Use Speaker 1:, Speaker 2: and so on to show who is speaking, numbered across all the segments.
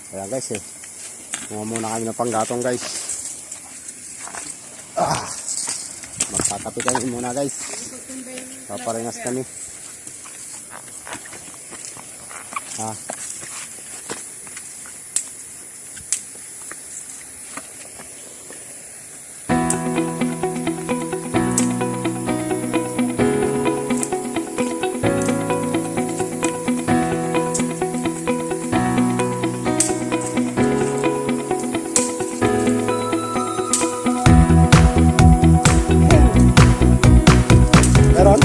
Speaker 1: Ayan guys eh. Kumuha muna kami ng panggatong guys. Magtatapi kami muna guys. Paparingas kami. Ha. Meron?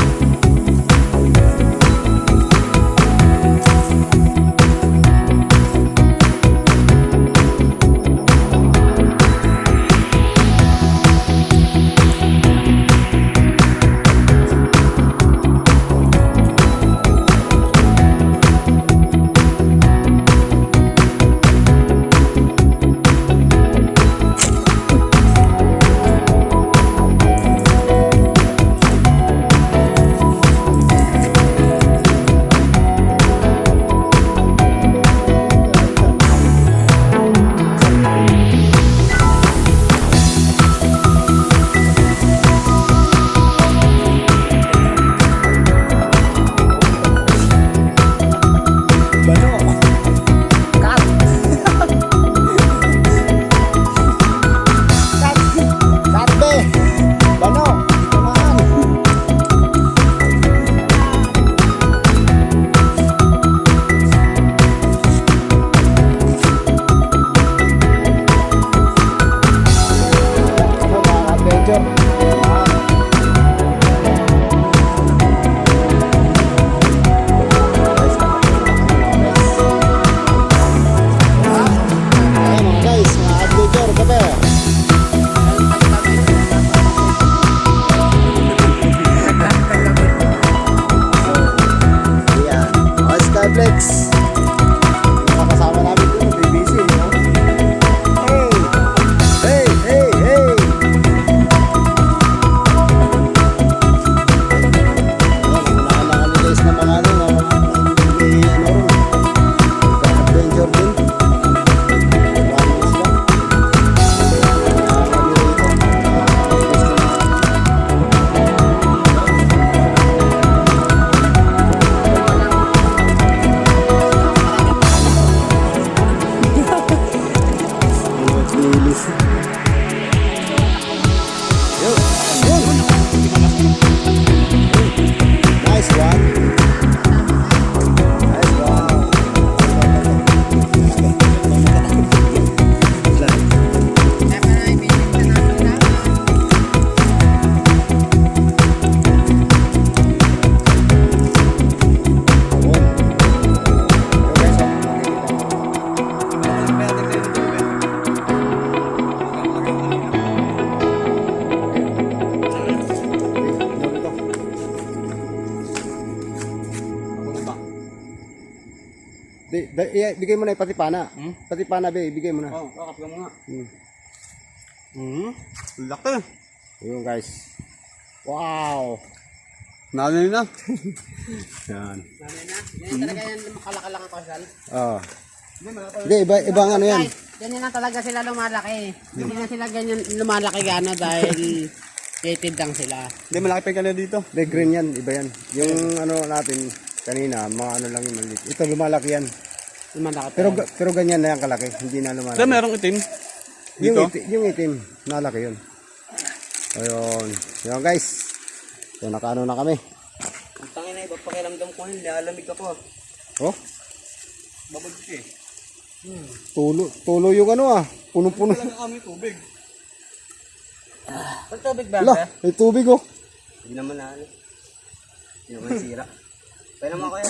Speaker 1: Flex. Nakasama namin dun, BBC, no? Hey! Hey! Hey! Hey! Nakakala guys na mga adventure din. Bigay mo na yung patipana. Patipana be, bigay mo na.
Speaker 2: Oh, kakap ka muna. Laki.
Speaker 1: Ayun guys. Wow.
Speaker 2: Nanay na.
Speaker 1: Yan.
Speaker 3: Nanay na. Yan talaga yan makalakalang ang kasal.
Speaker 1: Oh. Hindi, ibang ano yan.
Speaker 3: Ganyan na talaga sila lumalaki. Hindi na sila ganyan lumalaki gana dahil gated lang sila.
Speaker 2: Hindi, malaki pa yung dito.
Speaker 1: Hindi, green yan. Iba yan. Yung ano natin kanina, mga ano lang yung maliit. Ito lumalaki yan.
Speaker 3: Lumalaki
Speaker 1: Pero ganyan na yan kalaki. Hindi na lumalaki.
Speaker 2: Hindi, merong itim.
Speaker 1: Yung itim, nalaki yun. Ayun. Ayun guys. So nakaano na kami.
Speaker 2: Ang tangin na iba, pakiramdam ko yun. Lalamig ako.
Speaker 1: Oh,
Speaker 2: Babag siya eh.
Speaker 1: tulo yung ano ah. Puno-puno.
Speaker 2: Talaga kami tubig.
Speaker 3: Pag tubig ba?
Speaker 1: Lah, may tubig oh.
Speaker 2: Hindi naman na ano. Hindi naman sira. Kaya naman kayo.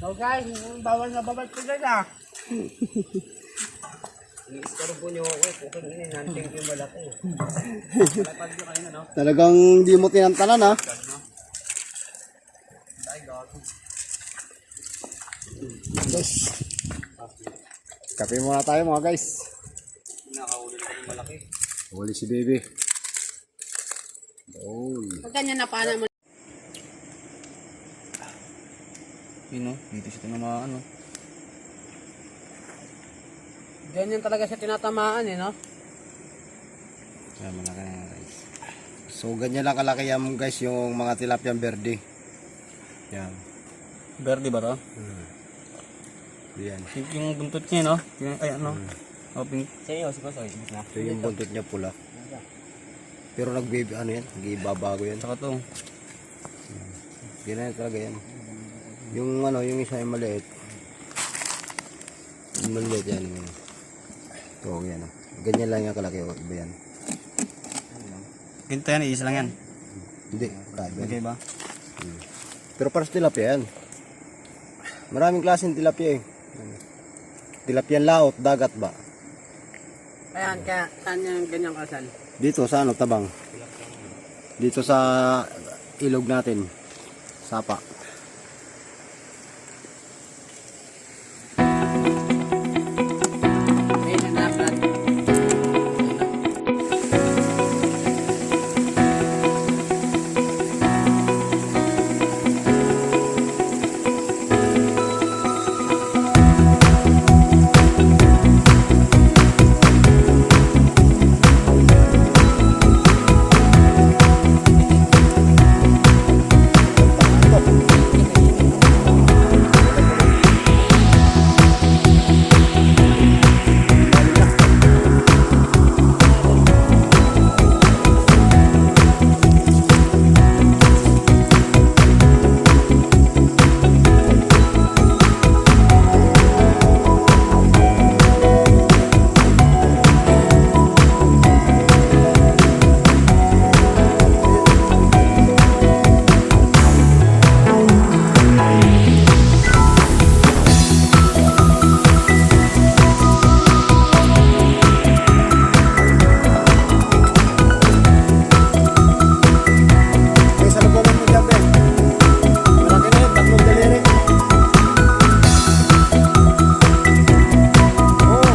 Speaker 3: So guys, bawal na babal sila na.
Speaker 2: I-istorbo nyo ako eh. Kung kanina, nanting yung malaki. Malapad nyo kayo na, no?
Speaker 1: Talagang hindi mo tinantanan ha.
Speaker 2: Ay, gago.
Speaker 1: Guys. Kape muna tayo mga guys.
Speaker 2: Nakahuli na yung malaki.
Speaker 1: Huli si baby. Oh.
Speaker 3: Pag ganyan na paano mo.
Speaker 2: Yun o, dito siya tinamaan o.
Speaker 3: Ganyan talaga siya tinatamaan eh, no?
Speaker 1: Yan, malaki na yan, guys. So, ganyan lang kalaki yan guys, yung mga tilapia verde. Yan.
Speaker 2: Verde ba to?
Speaker 1: Yan.
Speaker 2: Pink yung buntot niya, no? Ay, ano? Oh, pink. Sa'yo, si Kosoy.
Speaker 1: So, yung buntot niya pula. Pero ano yan, nag-ibabago yan.
Speaker 2: Saka to.
Speaker 1: Ganyan talaga yan. Yung ano, yung isa yung maliit. Yung maliit yan. Ito, yan. Ganyan lang yan kalaki. Iba yan.
Speaker 2: Ganito yan, isa lang yan.
Speaker 1: Hindi, kaiba yan.
Speaker 2: Okay ba?
Speaker 1: Pero para sa tilapia yan. Maraming klaseng tilapia eh. Tilapia laot, dagat ba?
Speaker 3: Ayan, kaya saan yung ganyang kasal?
Speaker 1: Dito sa ano, Tabang. Dito sa ilog natin. Sapa.
Speaker 3: Ayun, hanap natin.
Speaker 1: May salubungan mo dyan, Ben. Malaki na yun, 3 daliri. Oo.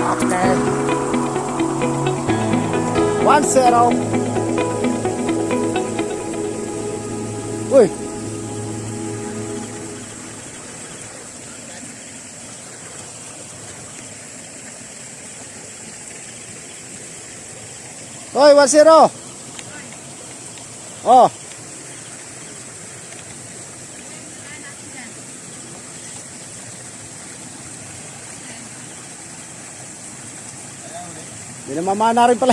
Speaker 1: After 1-0. Uy. Hoy, 1-0. Oh. Hindi na mamana rin pala.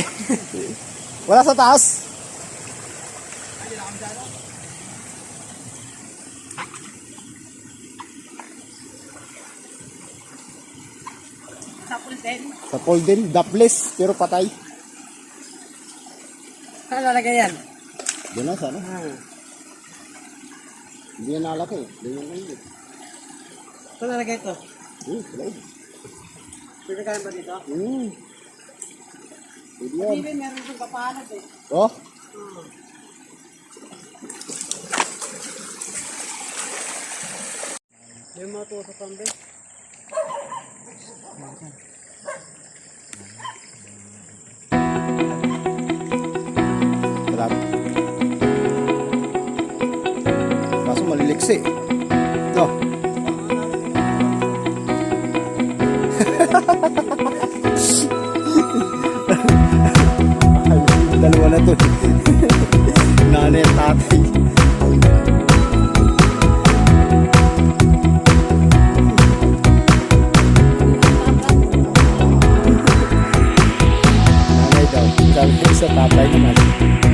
Speaker 1: Wala sa taas. Sa pool din, dapless, pero patay.
Speaker 3: Saan lalagay yan?
Speaker 1: Diyan na sana. Hindi yan nalaki. Hindi yan nalaki.
Speaker 3: Saan lalagay ito?
Speaker 1: Tulad.
Speaker 3: Pwede kaya ba dito?
Speaker 1: Pwede yan.
Speaker 3: Hindi, meron itong kapahanap eh.
Speaker 1: Oh?
Speaker 3: May mga tuwa sa pambe.
Speaker 1: Sarap. Kaso maliliksi. Ito. Dalawa na to. Nanay at tatay. Nanay daw. Sabi sa tatay naman.